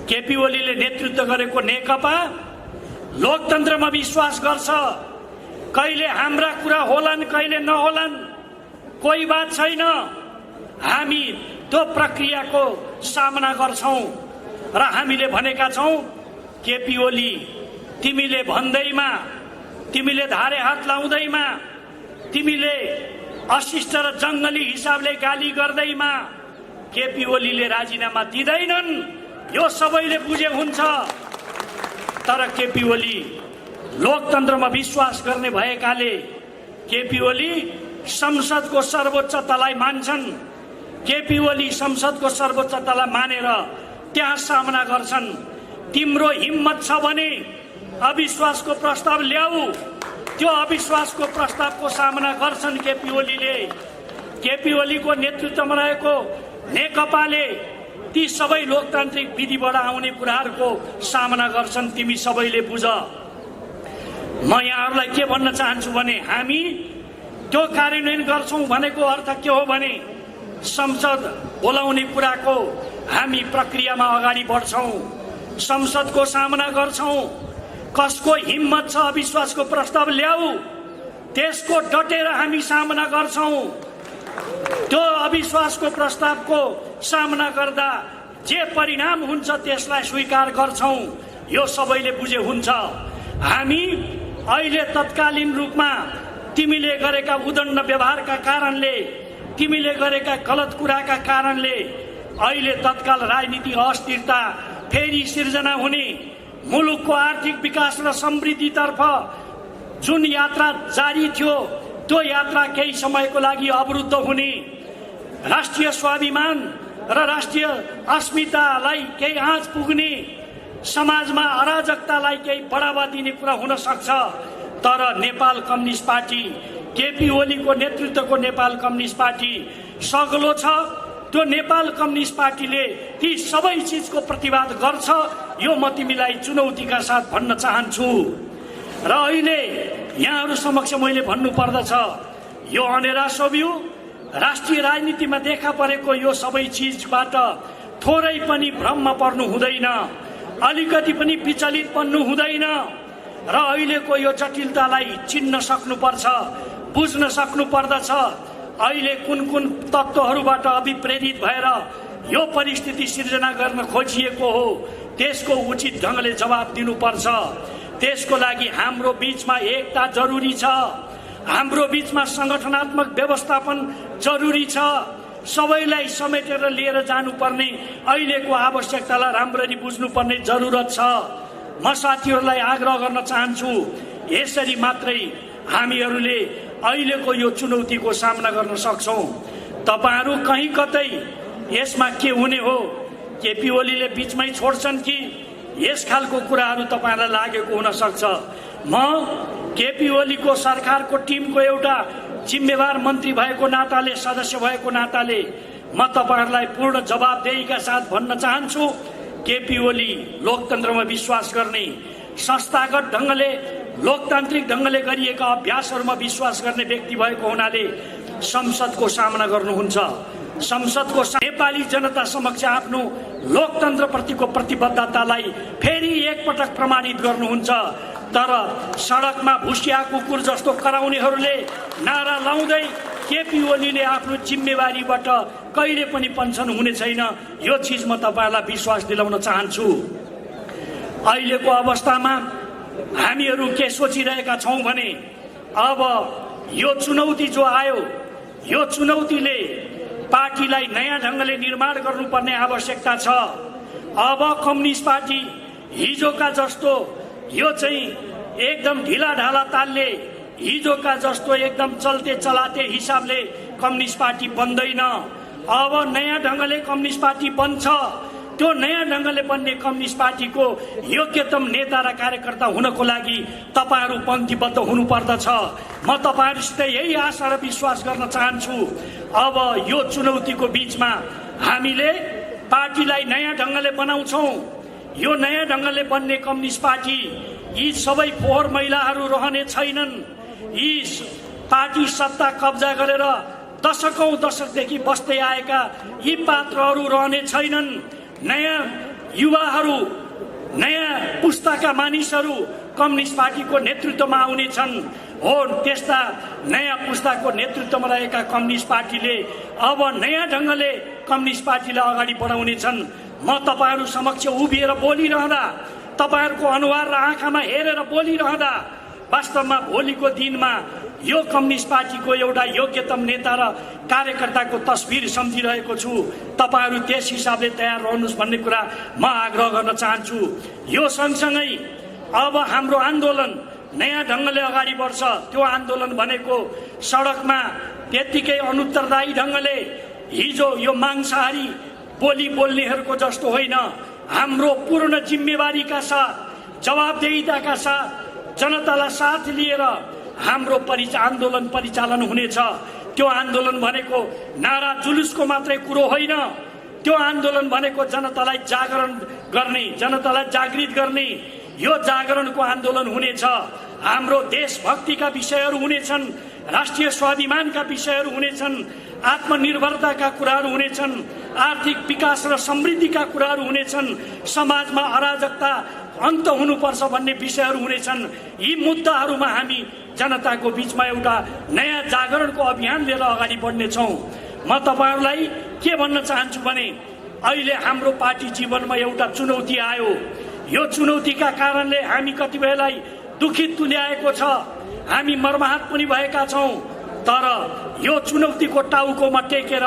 केपी ओलीले नेतृत्व गरेको नेकपा लोकतन्त्रमा विश्वास गर्छ। कहिले हाम्रा कुरा होलान्, कहिले नहोलान्, कोही बात छैन। हामी त्यो प्रक्रियाको सामना गर्छौं र हामीले भनेका छौं, केपी ओली तिमीले भन्दैमा, तिमीले धारे हात लाउँदैमा, तिमीले अशिष्ट र जंगली हिसाबले गाली गर्दैमा केपी ओलीले राजीनामा दिँदैनन्, यो सबैले बुझे हुन्छ। तर केपी ओली लोकतन्त्रमा विश्वास गर्ने भएकाले केपी ओली संसदको सर्वोच्चतालाई मान्छन्। केपी ओली संसदको सर्वोच्चतालाई मानेर त्यहाँ सामना गर्छन्। तिम्रो हिम्मत छ भने अविश्वासको प्रस्ताव ल्याऊ, त्यो अविश्वासको प्रस्तावको सामना गर्छन् केपी ओलीले। केपी ओलीको नेतृत्वमा रहेको नेकपाले ती सबै लोकतान्त्रिक विधिबाट आउने कुराहरूको सामना गर्छन्। तिमी सबैले बुझ। म यहाँहरूलाई के भन्न चाहन्छु भने, हामी त्यो कार्यान्वयन गर्छौं भनेको अर्थ के हो भने, संसद बोलाउने कुराको हामी प्रक्रियामा अगाडि बढ्छौं, संसदको सामना गर्छौं। कसको हिम्मत छ अविश्वासको प्रस्ताव ल्याऊ, त्यसको डटेर हामी सामना गर्छौं। त्यो अविश्वासको प्रस्तावको सामना गर्दा जे परिणाम हुन्छ त्यसलाई स्वीकार गर्छौं। यो सबैले बुझे हुन्छ। हामी अहिले तत्कालीन रूपमा तिमीले गरेका उदण्ड व्यवहारका कारणले, तिमीले गरेका गलत कुराका कारणले अहिले तत्काल राजनीतिक अस्थिरता फेरि सिर्जना हुने, मुलुकको आर्थिक विकास र समृद्धितर्फ जुन यात्रा जारी थियो त्यो यात्रा केही समयको लागि अवरुद्ध हुने, राष्ट्रिय स्वाभिमान र राष्ट्रिय अस्मितालाई केही आँच पुग्ने, समाजमा अराजकतालाई केही बढावा दिने कुरा हुन सक्छ। तर नेपाल कम्युनिस्ट पार्टी, केपी ओलीको नेतृत्वको नेपाल कम्युनिस्ट पार्टी सग्लो छ। त्यो नेपाल कम्युनिस्ट पार्टीले ती सबै चिजको प्रतिवाद गर्छ। यो म तिमीलाई चुनौतीका साथ भन्न चाहन्छु। र अहिले यहाँहरू समक्ष मैले भन्नु पर्दछ, यो अनेरा सोभियो राष्ट्रिय राजनीतिमा देखा परेको यो सबै चिजबाट थोरै पनि भ्रममा पर्नु हुँदैन, अलिकति पनि विचलित बन्नु हुँदैन। र अहिलेको यो जटिलतालाई चिन्न सक्नुपर्छ, बुझ्न सक्नु पर्दछ। अहिले कुन कुन तत्त्वहरूबाट अभिप्रेरित भएर यो परिस्थिति सिर्जना गर्न खोजिएको हो, त्यसको उचित ढंगले जवाब दिनुपर्छ। त्यसको लागि हाम्रो बीचमा एकता जरुरी छ, हाम्रो बीचमा संगठनात्मक व्यवस्थापन जरुरी छ। सबैलाई समेटेर लिएर जानुपर्ने अहिलेको आवश्यकतालाई राम्ररी बुझ्नुपर्ने जरुरत छ। म साथीहरूलाई आग्रह गर्न चाहन्छु, यसरी मात्रै हामीहरूले अहिलेको यो चुनौतीको सामना गर्न सक्छौं। तपाईहरू कहीँ कतै यसमा के हुने हो, केपी ओलीले बीचमै छोड्छन् कि, यस खालको कुराहरू तपाईहरूलाई लागेको हुन सक्छ। म केपी ओलीको सरकारको टिमको एउटा जिम्मेवार मन्त्री भएको नाताले, सदस्य भएको नाताले म तपाईहरूलाई पूर्ण जवाबदेहीका साथ भन्न चाहन्छु, केपी ओली लोकतन्त्रमा विश्वास गर्ने, संस्थागत ढंगले लोकतान्त्रिक ढंगले गरिएका अभ्यासहरूमा विश्वास गर्ने व्यक्ति भएको हुनाले संसदको सामना गर्नुहुन्छ। संसदको नेपाली जनता समक्ष आफ्नो लोकतन्त्रप्रतिको प्रतिबद्धतालाई फेरि एकपटक प्रमाणित गर्नुहुन्छ। तर सडकमा भुसिया कुकुर जस्तो कराउनेहरूले नारा लाउँदै केपी ओलीले आफ्नो जिम्मेवारीबाट कहिले पनि पेन्सन हुने छैन। यो चिज म तपाईहरुलाई विश्वास दिलाउन चाहन्छु। अहिलेको अवस्थामा हामीहरू के सोचिरहेका छौं भने अब यो चुनौती जो आयो, यो चुनौतीले पार्टीलाई नयाँ ढंगले निर्माण गर्नुपर्ने आवश्यकता छ। अब कम्युनिस्ट पार्टी हिजोका जस्तो यो चाहिँ एकदम ढिला ढाला तालले हिजोका जस्तो एकदम चल्ते चलाते हिसाबले कम्युनिस्ट पार्टी बन्दैन। अब नयाँ ढंगले कम्युनिस्ट पार्टी बन्छ। त्यो नयाँ ढंगले बन्ने कम्युनिस्ट पार्टीको योग्यतम नेता र कार्यकर्ता हुनको लागि तपाईहरु पंक्तिबद्ध हुनुपर्दछ। म तपाईहरुसित यही आशा र विश्वास गर्न चाहन्छु। अब यो चुनौतीको बीचमा हामीले पार्टीलाई नयाँ ढंगले बनाउँछौं। यो नयाँ ढंगले बन्ने कम्युनिस्ट पार्टी यी सबै फोहोर महिलाहरू रहने छैनन्। यी पार्टी सत्ता कब्जा गरेर दशकदेखि बस्दै आएका यी पात्रहरू रहने छैनन्। नयाँ युवाहरू, नयाँ पुस्ताका मानिसहरू कम्युनिस्ट पार्टीको नेतृत्वमा आउनेछन्। हो, त्यस्ता नयाँ पुस्ताको नेतृत्वमा रहेका कम्युनिस्ट पार्टीले अब नयाँ ढंगले कम्युनिस्ट पार्टीलाई अगाडि बढाउनेछन्। म तपाईहरु समक्ष उभिएर बोलिरहँदा, तपाईहरुको अनुहार र आँखामा हेरेर बोलिरहँदा वास्तवमा भोलिको दिनमा यो कम्युनिस्ट पार्टीको एउटा योग्यतम नेता र कार्यकर्ताको तस्बिर सम्झिरहेको छु। तपाईहरु त्यस हिसाबले तयार रहनुहोस् भन्ने कुरा म आग्रह गर्न चाहन्छु। यो सँगसँगै अब हाम्रो आन्दोलन नयाँ ढंगले अगाडि बढ्छ। त्यो आन्दोलन भनेको सडकमा त्यतिकै अनुत्तरदायी ढंगले हिजो यो मांसाहारी बोली बोल्नेहरूको जस्तो होइन, हाम्रो पूर्ण जिम्मेवारीका साथ, जवाबदेहिताका साथ, जनतालाई साथ लिएर हाम्रो आन्दोलन परिचालन हुनेछ। त्यो आन्दोलन भनेको नारा जुलुसको मात्रै कुरो होइन। त्यो आन्दोलन भनेको जनतालाई जागरण गर्ने, जनतालाई जागृत गर्ने यो जागरणको आन्दोलन हुनेछ। हाम्रो देशभक्तिका विषयहरू हुनेछन्, राष्ट्रिय स्वाभिमानका विषयहरू हुनेछन्, आत्मनिर्भरताका कुराहरू हुनेछन्, आर्थिक विकास र समृद्धिका कुराहरू हुनेछन्, समाजमा अराजकता अन्त हुनुपर्छ भन्ने विषयहरू हुनेछन्। यी मुद्दाहरूमा हामी जनताको बीचमा एउटा नयाँ जागरणको अभियान लिएर अगाडि बढ्नेछौँ। म तपाईहरुलाई के भन्न चाहन्छु भने अहिले हाम्रो पार्टी जीवनमा एउटा चुनौती आयो। यो चुनौतीका कारणले हामी कतिपयलाई दुखित तुल्याएको छ, हामी मर्माहत पनि भएका छौं। तर यो चुनौतीको टाउकोमा टेकेर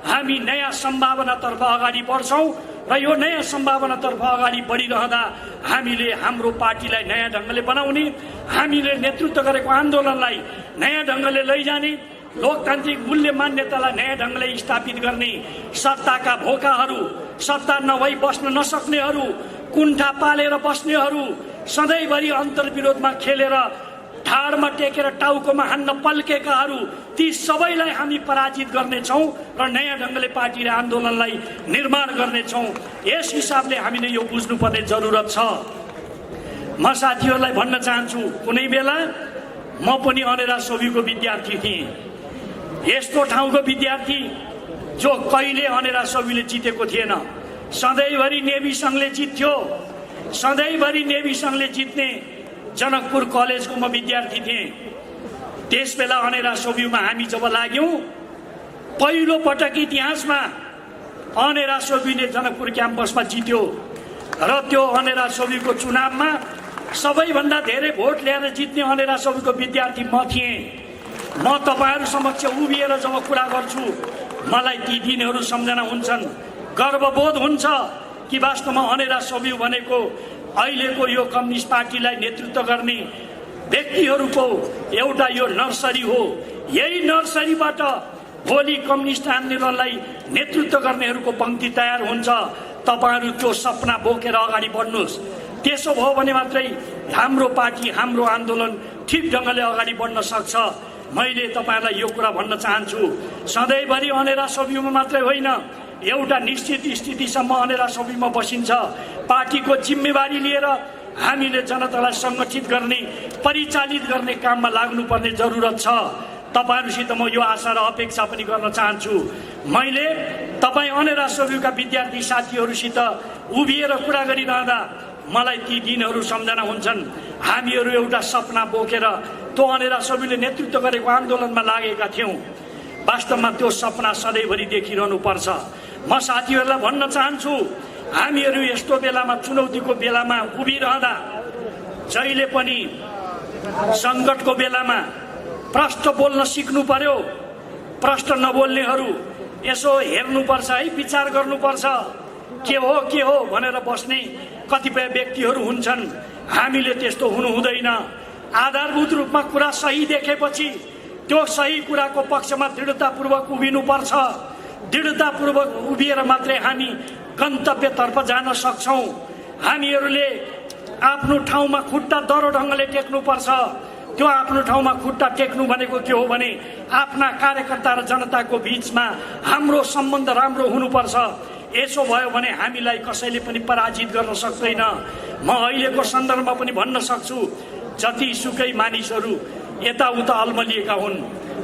हामी नयाँ सम्भावनातर्फ अगाडि बढ्छौं र यो नयाँ सम्भावनातर्फ अगाडि बढिरहँदा हामीले हाम्रो पार्टीलाई नयाँ ढंगले बनाउने, हामीले नेतृत्व गरेको आन्दोलनलाई नयाँ ढंगले लैजाने, लोकतान्त्रिक मूल्य मान्यतालाई नयाँ ढंगले स्थापित गर्ने, सत्ताका भोकाहरू, सत्ता नभई बस्न नसक्नेहरू, कुण्ठा पालेर बस्नेहरू, सधैँभरि अन्तर्विरोधमा खेलेर ढाडमा टेकेर टाउकोमा हान्न पल्केकाहरू, ती सबैलाई हामी पराजित गर्नेछौँ र नयाँ ढंगले पार्टी र आन्दोलनलाई निर्माण गर्नेछौँ। यस हिसाबले हामीले यो बुझ्नुपर्ने जरुरत छ। म साथीहरूलाई भन्न चाहन्छु, कुनै बेला म पनि अनेरा सोभीको विद्यार्थी थिएँ। यस्तो ठाउँको विद्यार्थी जो कहिले अनेरा सोभीले जितेको थिएन। सधैँभरि नेभी संघले जित्थ्यो, सधैँभरि नेभी संघले जित्ने जनकपुर कलेजको म विद्यार्थी थिएँ। त्यसबेला अनेरा सोभीमा हामी जब लाग्यौं, पहिलो पटक इतिहासमा अनेरा सोभीले जनकपुर क्याम्पसमा जित्यो र त्यो अनेरा सोभीको चुनावमा सबैभन्दा धेरै भोट ल्याएर जित्ने अनेरा सोभीको विद्यार्थी म थिएँ। म तपाईहरु समक्ष उभिएर जब कुरा गर्छु, मलाई ती दिनहरू सम्झना हुन्छन्। गर्वबोध हुन्छ कि वास्तवमा अनेरा सोभी भनेको अहिलेको यो कम्युनिस्ट पार्टीलाई नेतृत्व गर्ने व्यक्तिहरूको एउटा यो नर्सरी हो। यही नर्सरीबाट भोलि कम्युनिस्ट आन्दोलनलाई नेतृत्व गर्नेहरूको पंक्ति तयार हुन्छ। तपाईहरु त्यो सपना बोकेर अगाडि बढ्नुस्। त्यसो भयो भने मात्रै हाम्रो पार्टी, हाम्रो आन्दोलन ठीक ढंगले अगाडि बढ्न सक्छ। मैले तपाईहरुलाई यो कुरा भन्न चाहन्छु, सधैँभरि अनेरा सोभीमा मात्रै होइन, एउटा निश्चित स्थितिसम्म अनेरा सोभीमा बसिन्छ। पार्टीको जिम्मेवारी लिएर हामीले जनतालाई संगठित गर्ने, परिचालित गर्ने काममा लाग्नुपर्ने जरुरत छ। तपाईहरुसित म यो आशा र अपेक्षा पनि गर्न चाहन्छु। मैले तपाई अनेरा सोभीका विद्यार्थी साथीहरुसित उभिएर कुरा गरिरहँदा मलाई ती दिनहरू सम्झना हुन्छन्। हामीहरू एउटा सपना बोकेर त्यो अनेरा सोभीले नेतृत्व गरेको आन्दोलनमा लागेका थियौं। वास्तवमा त्यो सपना सधैँभरि देखिरहनु पर्छ। म साथीहरूलाई भन्न चाहन्छु, हामीहरू यस्तो बेलामा, चुनौतीको बेलामा उभिरहँदा, जहिले पनि सङ्कटको बेलामा प्रष्ट बोल्न सिक्नु पर्यो। प्रष्ट नबोल्नेहरू यसो हेर्नुपर्छ है, विचार गर्नुपर्छ, के हो भनेर बस्ने कतिपय व्यक्तिहरू हुन्छन्। हामीले त्यस्तो हुनु हुँदैन। आधारभूत रूपमा कुरा सही देखेपछि त्यो सही कुराको पक्षमा दृढतापूर्वक उभिनुपर्छ। दृढतापूर्वक उभिएर मात्रै हामी गन्तव्यतर्फ जान सक्छौँ। हामीहरूले आफ्नो ठाउँमा खुट्टा दह्रो ढङ्गले टेक्नुपर्छ। त्यो आफ्नो ठाउँमा खुट्टा टेक्नु भनेको के हो भने आफ्ना कार्यकर्ता र जनताको बीचमा हाम्रो सम्बन्ध राम्रो हुनुपर्छ। यसो भयो भने हामीलाई कसैले पनि पराजित गर्न सक्दैन। म अहिलेको सन्दर्भमा पनि भन्न सक्छु, जतिसुकै मानिसहरू यताउता अल्मलिएका हुन्,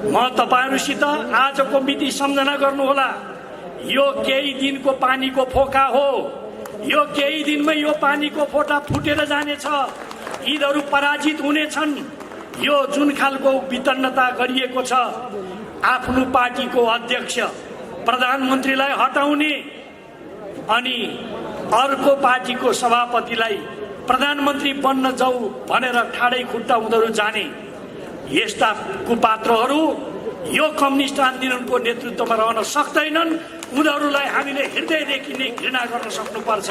म तपाईँहरूसित आजको मिति सम्झना गर्नुहोला। यो केही दिनको पानीको फोका हो। यो केही दिनमै यो पानीको फोटा फुटेर जानेछ। यिनीहरू पराजित हुनेछन्। यो जुन खालको वितन्नता गरिएको छ, आफ्नो पार्टीको अध्यक्ष प्रधानमन्त्रीलाई हटाउने अनि अर्को पार्टीको सभापतिलाई प्रधानमन्त्री बन्न जाऊ भनेर ठाडै खुट्टा उनीहरू जाने, यस्ता कुपात्रहरू यो कम्युनिस्ट आन्दोलनको नेतृत्वमा रहन सक्दैनन्। उनीहरूलाई हामीले हृदयदेखि नै घृणा गर्न सक्नुपर्छ।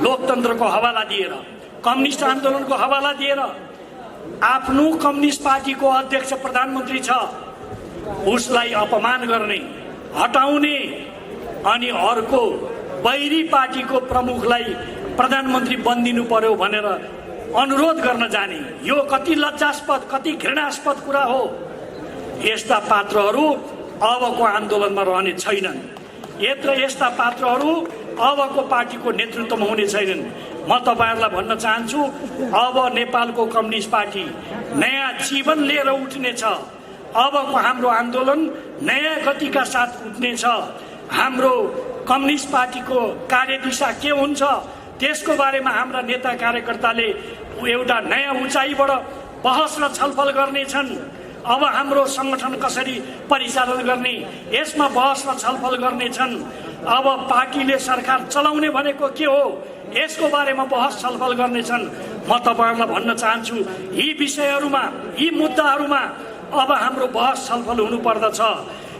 लोकतन्त्रको हवाला दिएर, कम्युनिस्ट आन्दोलनको हवाला दिएर आफ्नो कम्युनिस्ट पार्टीको अध्यक्ष प्रधानमन्त्री छ, उसलाई अपमान गर्ने, हटाउने अनि अर्को बैरी पार्टीको प्रमुखलाई प्रधानमन्त्री बनिदिनु पर्यो भनेर अनुरोध गर्न जाने, यो कति लज्जास्पद, कति घृणास्पद कुरा हो। यस्ता पात्रहरू अबको आन्दोलनमा रहने छैनन्। यस्ता पात्रहरू अबको पार्टीको नेतृत्वमा हुने छैनन्। म तपाईँहरूलाई भन्न चाहन्छु, अब नेपालको कम्युनिस्ट पार्टी नयाँ जीवन लिएर उठ्नेछ। अबको हाम्रो आन्दोलन नयाँ गतिका साथ उठ्नेछ। हाम्रो कम्युनिस्ट पार्टीको कार्यदिशा के हुन्छ त्यसको बारेमा हाम्रा नेता कार्यकर्ताले एउटा नयाँ उचाइबाट बहस र छलफल गर्नेछन्। अब हाम्रो संगठन कसरी परिचालन गर्ने यसमा बहस र छलफल गर्नेछन्। अब पार्टीले सरकार चलाउने भनेको के हो यसको बारेमा बहस छलफल गर्नेछन्। म तपाईहरुलाई भन्न चाहन्छु, यी विषयहरुमा, यी मुद्दाहरुमा अब हाम्रो बहस छलफल हुनु पर्दछ।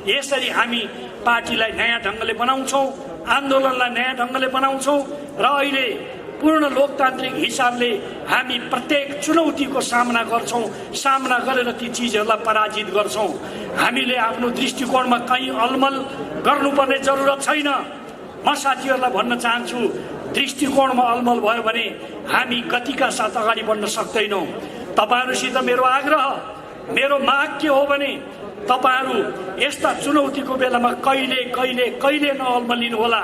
यसरी हामी पार्टीलाई नयाँ ढंगले बनाउँछौं, आन्दोलनलाई नयाँ ढंगले बनाउँछौं र अहिले पूर्ण लोकतान्त्रिक हिसाबले हामी प्रत्येक चुनौतीको सामना गर्छौं। सामना गरेर ती चीजहरुलाई पराजित गर्छौं। हामीले आफ्नो दृष्टिकोणमा कहीं अलमल गर्नुपर्ने जरुरत छैन। म साथीहरुलाई भन्न चाहन्छु, दृष्टिकोणमा अलमल भयो भने हामी गतिका साथ अगाडि बढ्न सक्दैनौं। तपाईहरुसित मेरो आग्रह, मेरो माग के हो भने तपाईहरु यस्ता चुनौतीको बेलामा कहिले कहिले कहिले नअल्मलिनु होला,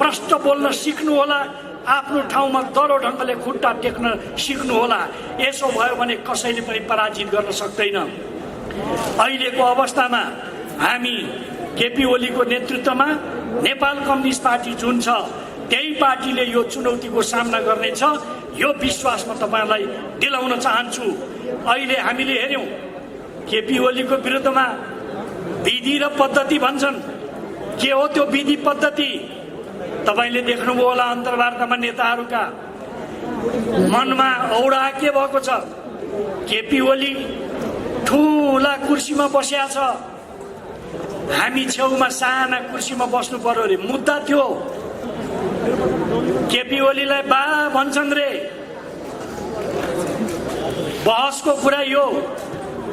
प्रष्ट बोल्न सिक्नु होला, आफ्नो ठाउँमा दरो ढंगले खुट्टा टेक्न सिक्नु होला। यसो भयो भने कसैले पनि पराजित गर्न सक्दैन। अहिलेको अवस्थामा हामी केपी ओलीको नेतृत्वमा नेपाल कम्युनिस्ट पार्टी जुन छ त्यही पार्टीले यो चुनौतीको सामना गर्नेछ, यो विश्वास म तपाईहरुलाई दिलाउन चाहन्छु। अहिले हामीले हेर्यौं केपी ओलीको विरुद्धमा विधि र पद्धति भन्छन्। के हो त्यो विधि पद्धति? तपाईले देख्नुभयो होला अन्तर्वार्तामा नेताहरूका मनमा औडा के भएको छ। केपी ओली ठूला कुर्सीमा बसेका छ, हामी छेउमा साना कुर्सीमा बस्नु पर्यो रे। मुद्दा थियो केपी ओलीलाई बा भन्छन् रे। बहसको कुरा यो,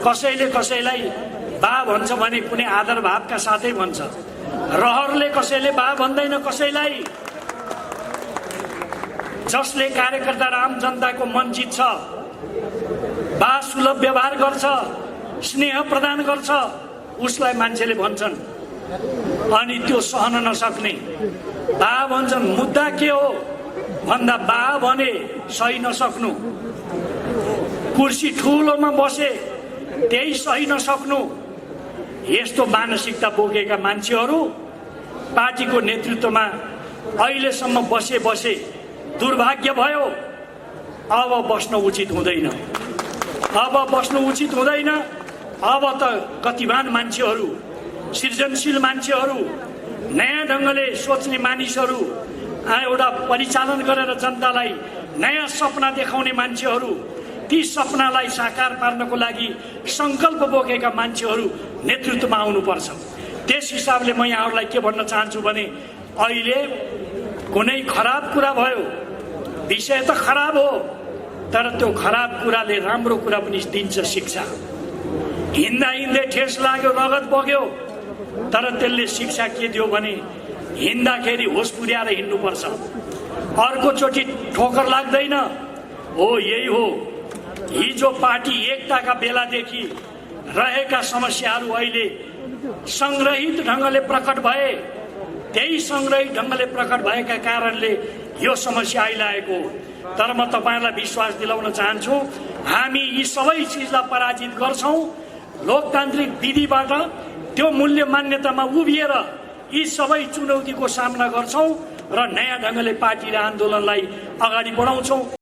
कसैले कसैलाई बा भन्छ भने कुनै आदर भावका साथै भन्छ। रहरले कसैले बा भन्दैन कसैलाई। जसले कार्यकर्ता र आम जनताको मन जित्छ, बा सुलभ व्यवहार गर्छ, स्नेह प्रदान गर्छ, उसलाई मान्छेले भन्छन्। अनि त्यो सहन नसक्ने बा भन्छन्। मुद्दा के हो भन्दा बा भने सही नसक्नु, कुर्सी ठूलोमा बसे त्यही सही नसक्नु, यस्तो मानसिकता बोकेका मान्छेहरू पार्टीको नेतृत्वमा अहिलेसम्म बसे बसे दुर्भाग्य भयो। अब बस्न उचित हुँदैन, अब बस्नु उचित हुँदैन। अब त गतिवान मान्छेहरू सृजनशील मान्छेहरू, नयाँ ढङ्गले सोच्ने मानिसहरू, एउटा परिचालन गरेर जनतालाई नयाँ सपना देखाउने मान्छेहरू, ती सपनालाई साकार पार्नको लागि संकल्प बोकेका मान्छेहरू नेतृत्वमा आउनुपर्छ। त्यस हिसाबले म यहाँहरूलाई के भन्न चाहन्छु भने अहिले कुनै खराब कुरा भयो, विषय त खराब हो, तर त्यो खराब कुराले राम्रो कुरा पनि दिन्छ शिक्षा। हिँड्दा हिँड्दै ठेस लाग्यो, रगत बग्यो, तर त्यसले शिक्षा के दियो भने हिँड्दाखेरि होस पुर्याएर हिँड्नुपर्छ। अर्कोचोटि ठोकर लाग्दैन। हो, यही हो। हिजो पार्टी एकताका बेलादेखि रहेका समस्याहरू अहिले संग्रहित ढङ्गले प्रकट भए। त्यही संग्रहित ढङ्गले प्रकट भएका कारणले यो समस्या अहिले आएको हो। तर म तपाईँहरूलाई विश्वास दिलाउन चाहन्छु, हामी यी सबै चिजलाई पराजित गर्छौँ। लोकतान्त्रिक विधिबाट त्यो मूल्य मान्यतामा उभिएर यी सबै चुनौतीको सामना गर्छौँ र नयाँ ढङ्गले पार्टी र आन्दोलनलाई अगाडि बढाउँछौँ।